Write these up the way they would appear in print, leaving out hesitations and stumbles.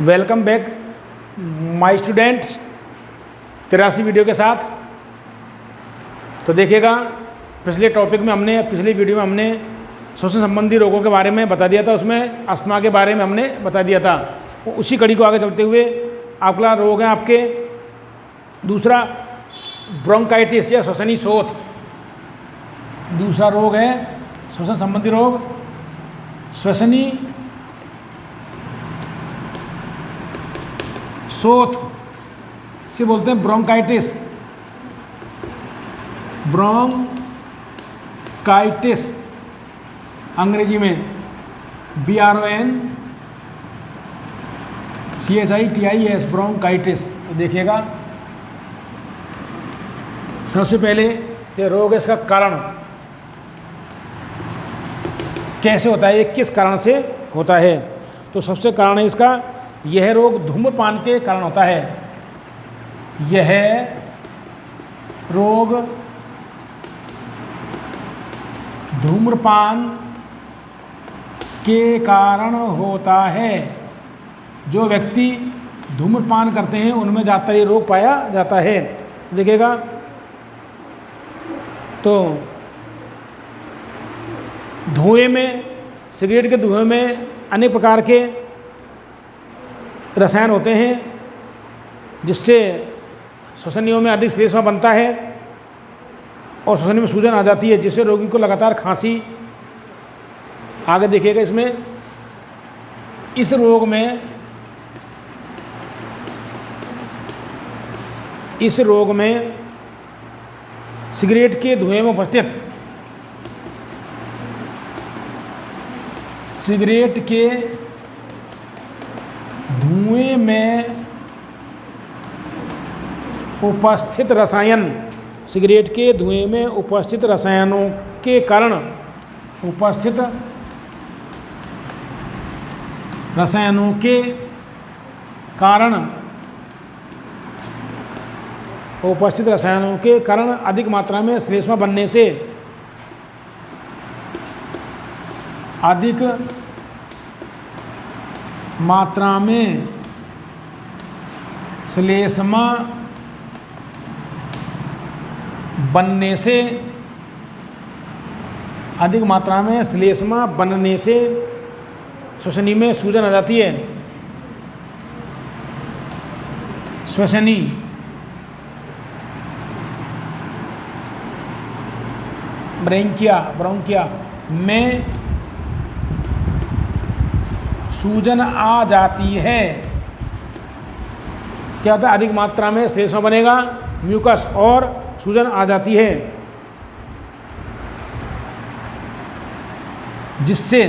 Welcome back my students 83 video के साथ। तो देखिएगा, पिछले वीडियो में हमने श्वसन संबंधी रोगों के बारे में बता दिया था, उसमें अस्थमा के बारे में हमने बता दिया था। उसी कड़ी को आगे चलते हुए अगला रोग है आपके दूसरा ब्रोंकाइटिस या श्वसनी शोथ। दूसरा रोग है श्वसन संबंधी रोग श्वसनी शोथ से बोलते हैं ब्रोंकाइटिस। ब्रोंकाइटिस अंग्रेजी में BRONCHITIS ब्रोंकाइटिस। तो देखिएगा, सबसे पहले ये रोग है, इसका कारण कैसे होता है, ये किस कारण से होता है। तो सबसे कारण है इसका, यह रोग धूम्रपान के कारण होता है। यह रोग धूम्रपान के कारण होता है। जो व्यक्ति धूम्रपान करते हैं उनमें ज़्यादातर ये रोग पाया जाता है। देखिएगा, तो धुएं में, सिगरेट के धुएं में अनेक प्रकार के रसायन होते हैं जिससे श्वसनियों में अधिक श्लेष्मा बनता है और श्वसन में सूजन आ जाती है, जिससे रोगी को लगातार खांसी। आगे देखिएगा, इस रोग में सिगरेट के धुएं में उपस्थित रसायन, सिगरेट के धुएं में उपस्थित रसायनों के कारण उपस्थित रसायनों के कारण अधिक मात्रा में श्लेष्मा बनने से अधिक मात्रा में श्लेष्मा बनने से श्वसनी में सूजन आ जाती है। श्वसनी ब्रोंकिया में सूजन आ जाती है। क्या होता है, अधिक मात्रा में श्लेष्मा बनेगा, म्यूकस, और सूजन आ जाती है, जिससे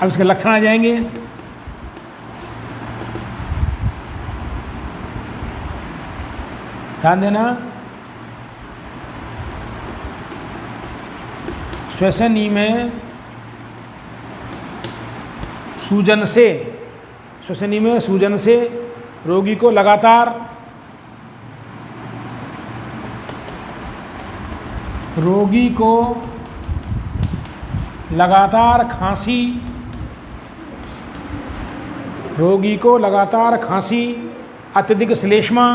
अब इसके लक्षण आ जाएंगे। ध्यान देना, श्वसनी में सूजन से रोगी को लगातार खांसी, अत्यधिक श्लेष्मा,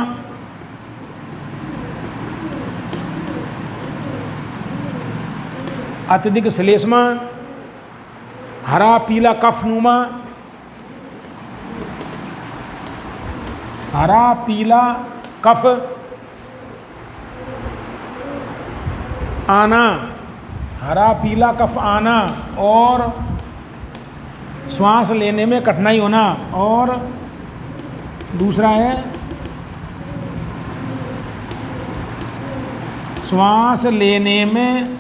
हरा पीला कफ आना और श्वास लेने में कठिनाई होना। और दूसरा है श्वास लेने में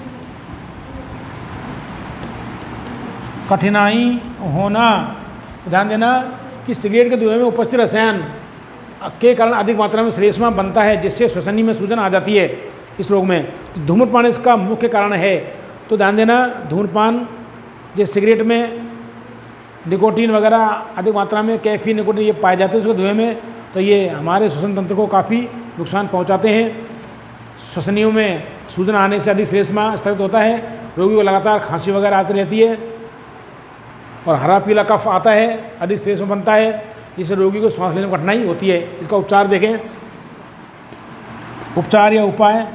कठिनाई होना। ध्यान देना कि सिगरेट के धुएं में उपस्थित रसायन के कारण अधिक मात्रा में श्लेष्मा बनता है, जिससे श्वसनी में सूजन आ जाती है इस रोग में। तो धूम्रपान इसका मुख्य कारण है। तो ध्यान देना, धूम्रपान जैसे सिगरेट में निकोटीन वगैरह अधिक मात्रा में, कैफीन, निकोटीन ये पाए जाते हैं उसके धुएं में, तो ये हमारे श्वसन तंत्र को काफ़ी नुकसान पहुंचाते हैं। श्वसनियों में सूजन आने से अधिक श्लेष्मा स्थगित होता है, रोगी को लगातार खांसी वगैरह आती रहती है। और हरा पीला कफ आता है, अधिक स्ट्रेस में बनता है, जिससे रोगी को सांस लेने में कठिनाई होती है। इसका उपचार देखें। उपचार या उपाय,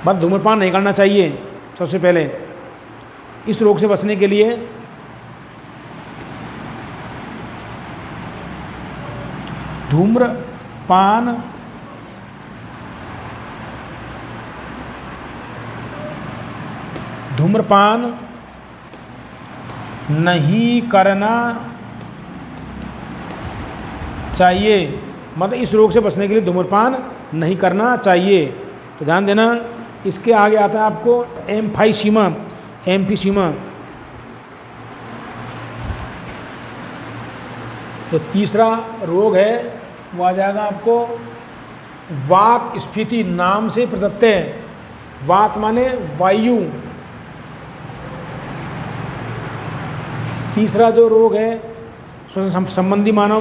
बस धूम्रपान नहीं करना चाहिए। सबसे पहले इस रोग से बचने के लिए धूम्रपान नहीं करना चाहिए। मतलब इस रोग से बचने के लिए धूम्रपान नहीं करना चाहिए। तो ध्यान देना। इसके आगे आता है आपको एम्फाइसीमा। एम्फीसीमा तो तीसरा रोग है, वो आ जाएगा आपको वात स्फीति नाम से प्रदत्त है। वात माने वायु। तीसरा जो रोग है श्वसन संबंधी मानव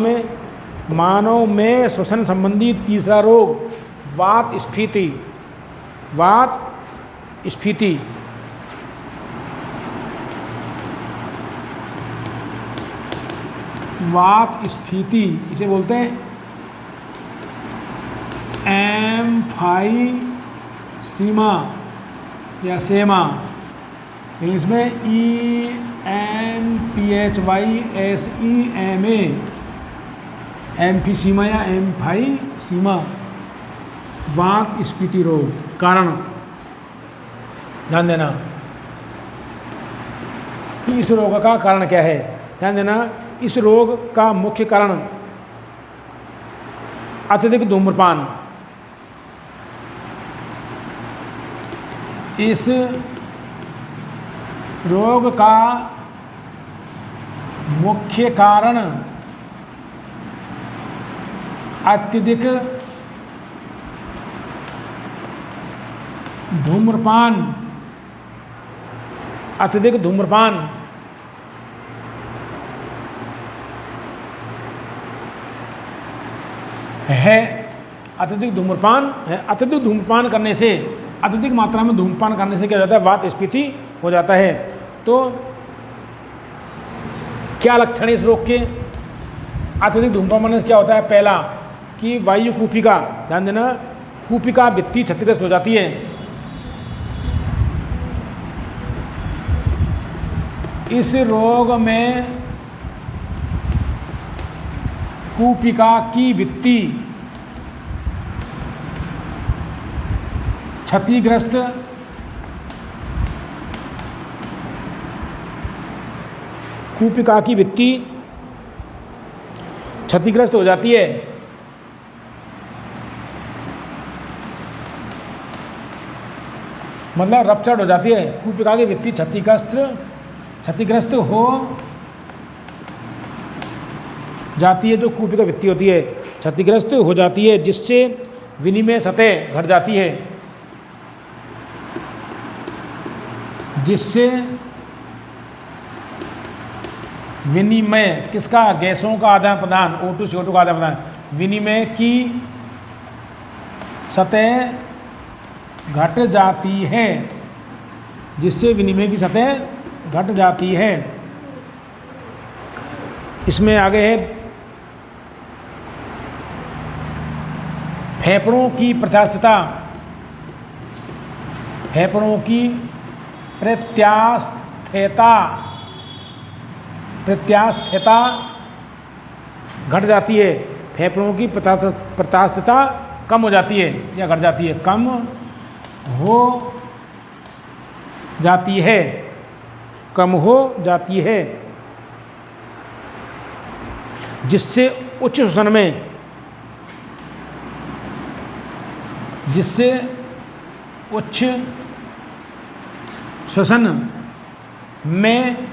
में श्वसन संबंधी तीसरा रोग वात स्फीति। वात स्फीति वात स्फीति इसे बोलते हैं एम्फाइसीमा या सेमा, इंग्लिश में EMPHYSEMA, एम्फीसीमा या एम्फाइसीमा, वात स्फीति रोग। कारण ध्यान देना कि इस रोग का कारण क्या है। ध्यान देना, इस रोग का मुख्य कारण अत्यधिक धूम्रपान। इस रोग का मुख्य कारण अत्यधिक धूम्रपान। अत्यधिक धूम्रपान है। अत्यधिक धूम्रपान है। अत्यधिक धूम्रपान करने से, अत्यधिक मात्रा में धूम्रपान करने से क्या हो जाता है, वात स्फीति हो जाता है। तो क्या लक्षण है इस रोग के? अत्यधिक धूम्रपान करने से क्या होता है? पहला कि वायु कूपिका, ध्यान देना, कूपिका भित्ति क्षतिग्रस्त हो जाती है। इस रोग में कूपिका की भित्ति क्षतिग्रस्त कूपिका की भित्ति क्षतिग्रस्त हो जाती है। मतलब रप्चर्ड हो जाती है। कूपिका की भित्ति क्षतिग्रस्त हो जाती है। जो कूपिका भित्ति होती है क्षतिग्रस्त हो जाती है, जिससे विनिमय सतह घट जाती है। जिससे विनिमय किसका? गैसों का आदान प्रदान, O2 CO2 का आदान प्रदान, विनिमय की सतह घट जाती है। जिससे विनिमय की सतह घट जाती है। इसमें आगे है फेफड़ों की प्रत्यास्थता। फेफड़ों की प्रत्यास्थता घट जाती है। फेफड़ों की प्रत्यास्थता कम हो जाती है या घट जाती है, कम हो जाती है, कम हो जाती है। जिससे उच्च श्वसन में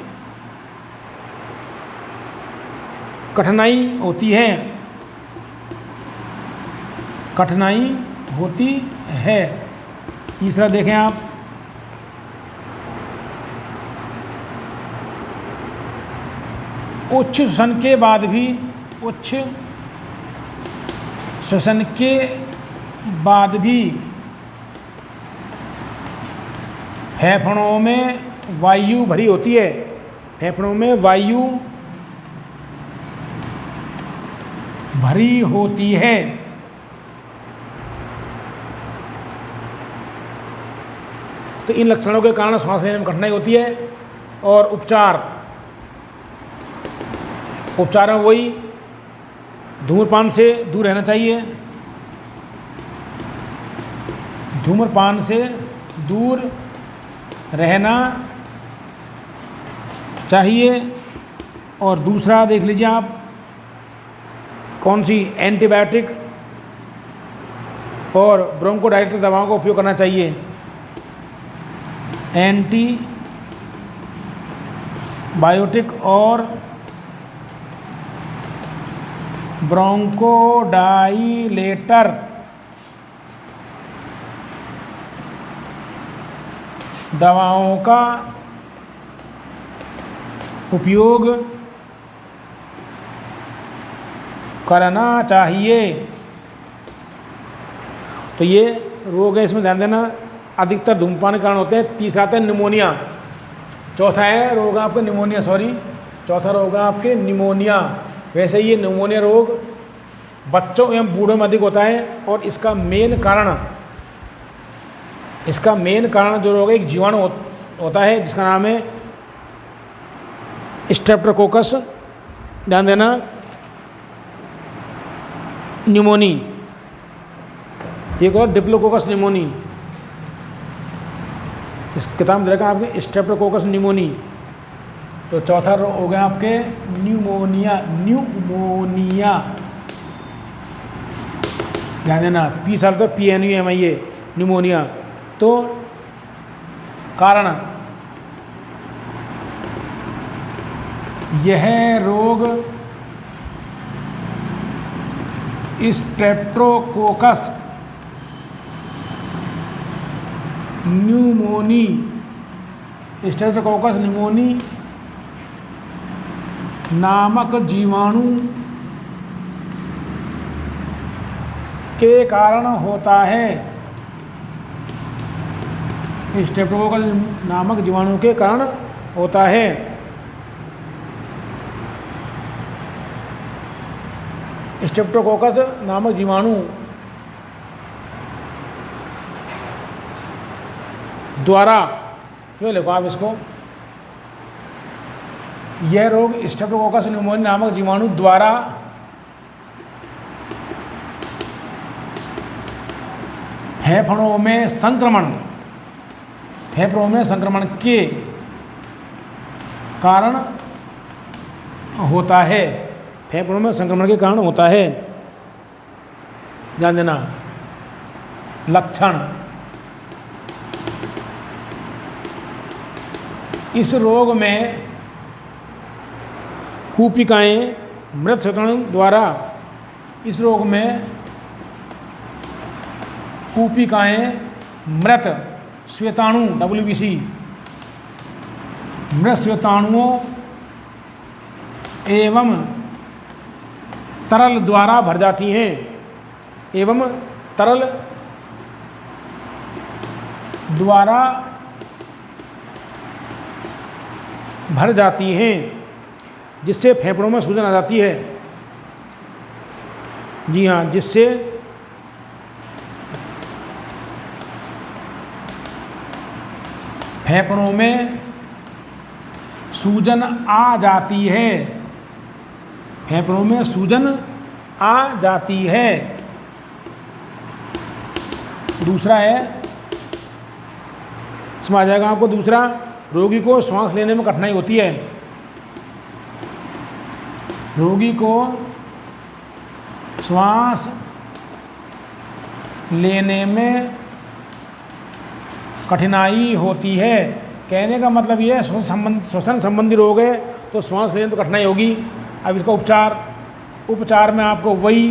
कठिनाई होती है। तीसरा देखें आप, उच्च श्वसन के बाद भी फेफड़ों में वायु भरी होती है। फेफड़ों में वायु भरी होती है। तो इन लक्षणों के कारण सांस लेने में कठिनाई होती है। और उपचार में वही धूम्रपान से दूर रहना चाहिए, धूम्रपान से दूर रहना चाहिए। और दूसरा देख लीजिए आप, कौन सी, एंटीबायोटिक और ब्रोंकोडायलेटर दवाओं का उपयोग करना चाहिए। एंटीबायोटिक और ब्रोंकोडायलेटर दवाओं का उपयोग करना चाहिए। तो ये रोग है, इसमें ध्यान देना, अधिकतर धूम्रपान के कारण होते हैं। तीसरा आता है निमोनिया। चौथा है रोग आपका निमोनिया, चौथा रोग है आपके निमोनिया। वैसे ये निमोनिया रोग बच्चों एवं बूढ़ों में अधिक होता है। और इसका मेन कारण जो रोग है, एक जीवाणु होता है जिसका नाम है स्ट्रेप्टोकोकस, ध्यान देना, न्यूमोनी। एक और डिप्लोकोकस न्यूमोनी, इस किताब में देखा आपके स्ट्रेप्टोकोकस न्यूमोनी। तो चौथा रोग हो गया आपके न्यूमोनिया। ध्यान देना, पी साल पर PNUMIA, न्यूमोनिया। तो कारण, यह रोग स्ट्रेप्टोकोकस न्यूमोनी नामक जीवाणु के कारण होता है। स्ट्रेप्टोकोकस नामक जीवाणु के कारण होता है। स्ट्रेप्टोकोकस नामक जीवाणु द्वारा, क्यों लिखो आप इसको, यह रोग स्ट्रेप्टोकोकस न्यूमोनिया नामक जीवाणु द्वारा फेफड़ों में संक्रमण के कारण होता है। फेफड़ों में संक्रमण के कारण होता है। ध्यान देना, लक्षण, इस रोग में कूपिकाएं मृत श्वेताणु द्वारा, मृत श्वेताणु WBC, मृत श्वेताणुओं एवं तरल द्वारा भर जाती हैं। जिससे फेफड़ों में सूजन आ जाती है। जी हाँ, जिससे फेफड़ों में सूजन आ जाती है। दूसरा है, समझ जाएगा आपको, दूसरा, रोगी को श्वास लेने में कठिनाई होती है। रोगी को श्वास लेने में कठिनाई होती है। कहने का मतलब ये है, श्वसन संबंधी रोग है तो श्वास लेने में तो कठिनाई होगी। अब इसका उपचार में आपको वही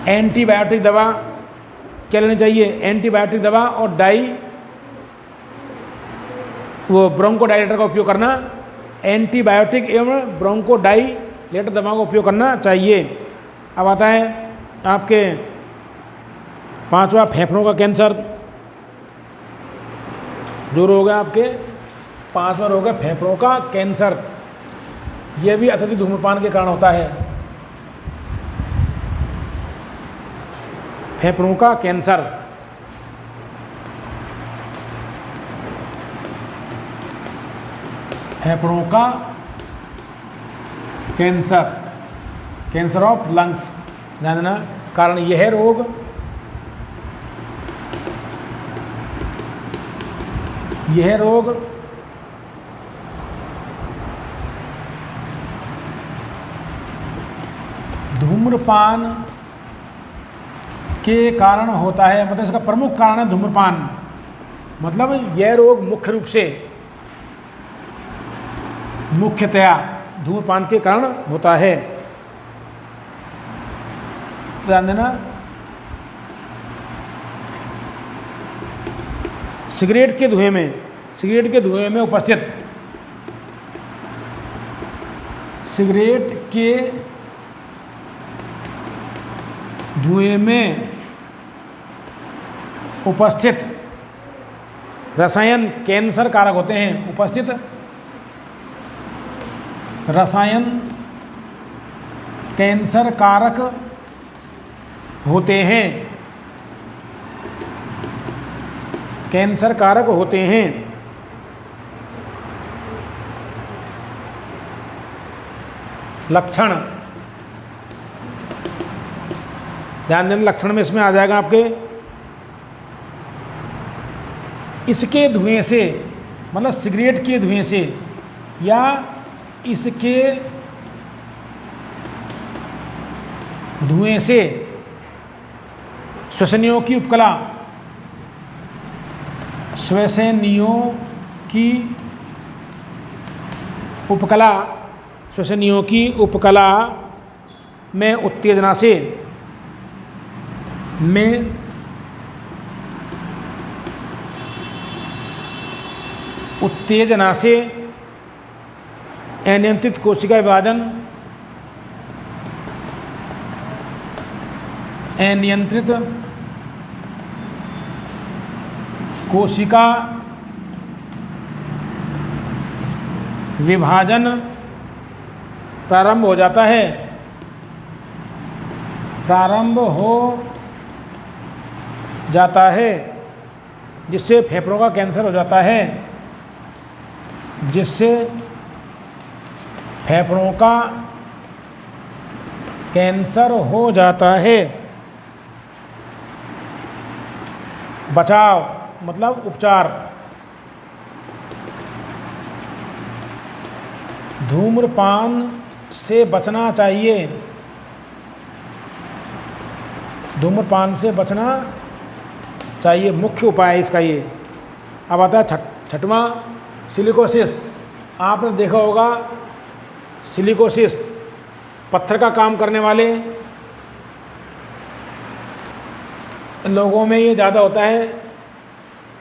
एंटीबायोटिक दवा क्या लेनी चाहिए, एंटीबायोटिक दवा और ब्रोंकोडायलेटर का उपयोग करना। एंटीबायोटिक एवं ब्रोंकोडायलेटर दवाओं का उपयोग करना चाहिए। अब आता है आपके पांचवा, फेफड़ों का कैंसर। जो रोग है आपके 5वां रोग है फेफड़ों का कैंसर। यह भी अत्यधिक धूम्रपान के कारण होता है। फेफड़ों का कैंसर। फेफड़ों का कैंसर, कैंसर ऑफ लंग्स, ध्यान देना। कारण यह रोग धूम्रपान के कारण होता है। मतलब इसका प्रमुख कारण है धूम्रपान। मतलब यह रोग मुख्य रूप से मुख्यतया धूम्रपान के कारण होता है। ध्यान देना। सिगरेट के धुएं में उपस्थित सिगरेट के धुएं में उपस्थित रसायन कैंसर कारक होते हैं। उपस्थित रसायन कैंसर कारक होते हैं। कैंसर कारक होते हैं। लक्षण, ध्यान देना, लक्षण में इसमें आ जाएगा आपके इसके धुएं से, मतलब सिगरेट के धुएं से या इसके धुएं से श्वसनियों की उपकला, श्वसनियों की उपकला में उत्तेजना से अनियंत्रित कोशिका विभाजन, अनियंत्रित कोशिका विभाजन प्रारंभ हो जाता है। जिससे फेफड़ों का कैंसर हो जाता है। जिससे फेफड़ों का कैंसर हो जाता है। बचाव मतलब उपचार। धूम्रपान से बचना चाहिए। धूम्रपान से बचना चाहिए, मुख्य उपाय है इसका ये। अब आता है छठवां, सिलिकोसिस। आपने देखा होगा सिलिकोसिस पत्थर का काम करने वाले लोगों में ये ज़्यादा होता है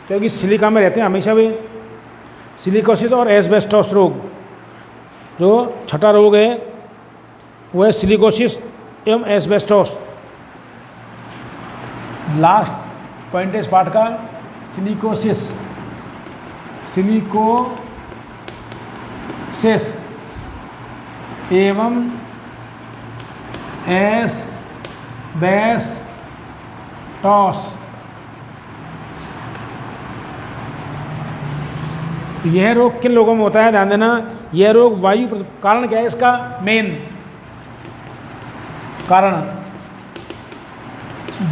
क्योंकि सिलिका में रहते हैं हमेशा वे। सिलिकोसिस और एस्बेस्टोस रोग, जो छठा रोग है वो है सिलिकोसिस एवं एस्बेस्टोस। लास्ट पॉइंट है इस पाठ का, सिलिकोसिस एवं एस्बेस्टोस। यह रोग किन लोगों में होता है, ध्यान देना। यह रोग वायु, कारण क्या है इसका मेन कारण?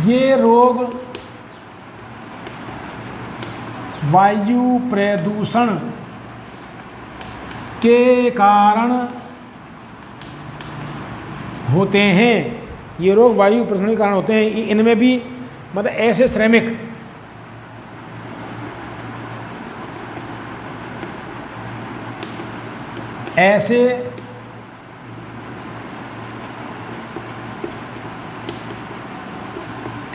ये रोग वायु प्रदूषण के कारण होते हैं। ये रोग वायु प्रदूषण के कारण होते हैं। इनमें भी मतलब ऐसे श्रमिक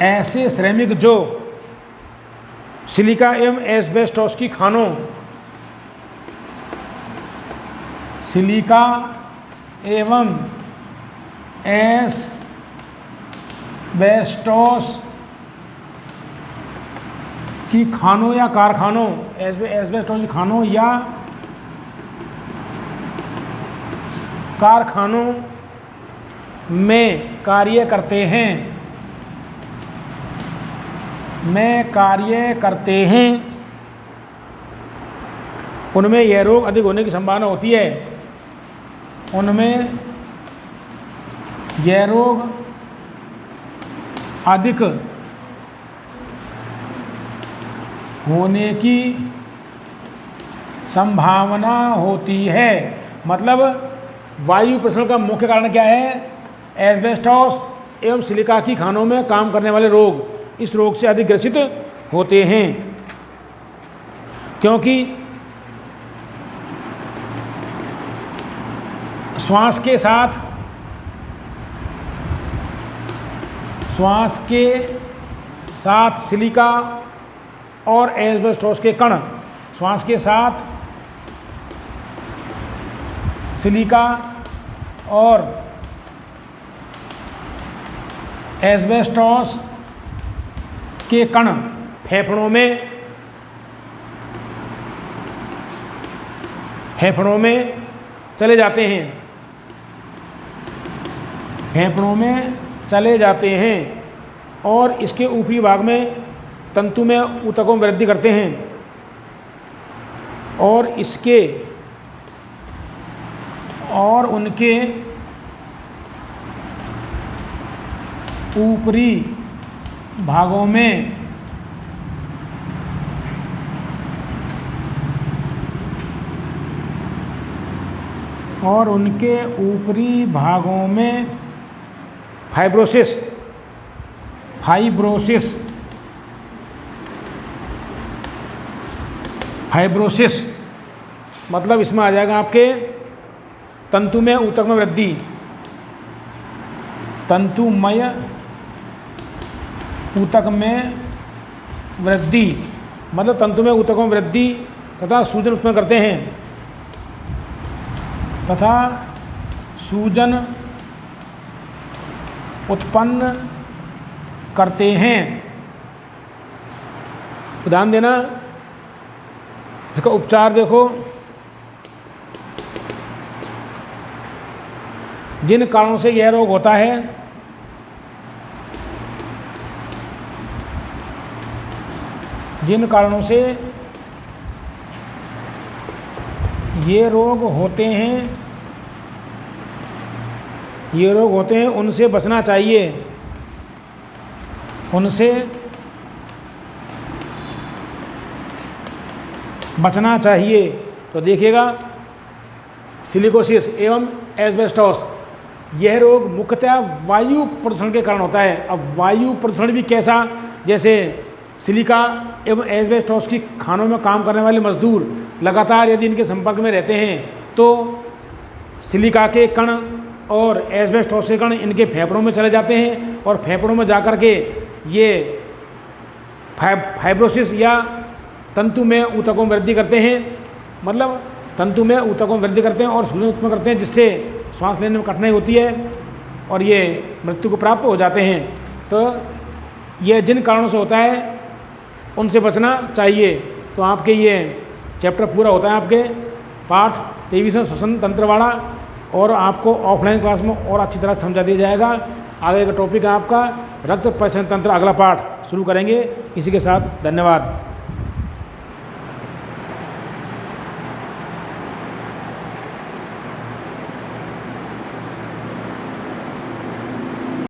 ऐसे श्रमिक जो सिलिका एवं एस्बेस्टोस की खानों, सिलिका एवं एस्बेस्टोस की खानों या कारखानों, एस्बेस्टोस की खानों या कारखानों में कार्य करते हैं उनमें यह रोग अधिक होने की संभावना होती है। उनमें यह रोग अधिक होने की संभावना होती है। मतलब वायु प्रदूषण का मुख्य कारण क्या है? एस्बेस्टॉस एवं सिलिका की खानों में काम करने वाले रोग इस रोग से अधिक ग्रसित होते हैं, क्योंकि श्वास के साथ सिलिका और एस्बेस्टॉस के कण, श्वास के साथ सिलिका और एस्बेस्टॉस के कण फेफड़ों में चले जाते हैं और इसके ऊपरी भाग में तंतु में ऊतकों में वृद्धि करते हैं और उनके ऊपरी भागों में फाइब्रोसिस मतलब इसमें आ जाएगा आपके तंतु में ऊतक में वृद्धि, तंतुमय ऊतक में वृद्धि मतलब तंतु में ऊतकों में वृद्धि तथा सूजन उत्पन्न करते हैं। ध्यान देना, इसका उपचार देखो। जिन कारणों से यह रोग होता है, जिन कारणों से ये रोग होते हैं उनसे बचना चाहिए। तो देखिएगा, सिलिकोसिस एवं एस्बेस्टॉस यह रोग मुख्यतः वायु प्रदूषण के कारण होता है। अब वायु प्रदूषण भी कैसा? जैसे सिलिका एवं एस्बेस्टॉस की खानों में काम करने वाले मजदूर लगातार यदि इनके संपर्क में रहते हैं तो सिलिका के कण और एस्बेस्टॉस के कण इनके फेफड़ों में चले जाते हैं और फेफड़ों में जाकर के ये फाइब्रोसिस या तंतु में ऊतकों में वृद्धि करते हैं, मतलब तंतु में ऊतकों में वृद्धि करते हैं और सूजन उत्पन्न करते हैं, जिससे सांस लेने में कठिनाई होती है और ये मृत्यु को प्राप्त हो जाते हैं। तो यह जिन कारणों से होता है उनसे बचना चाहिए। तो आपके ये चैप्टर पूरा होता है, आपके पाठ 23वां श्वसन तंत्र वाला, और आपको ऑफलाइन क्लास में और अच्छी तरह समझा दिया जाएगा। आगे का टॉपिक है आपका रक्त परिसंचरण तंत्र, अगला पाठ शुरू करेंगे। इसी के साथ धन्यवाद।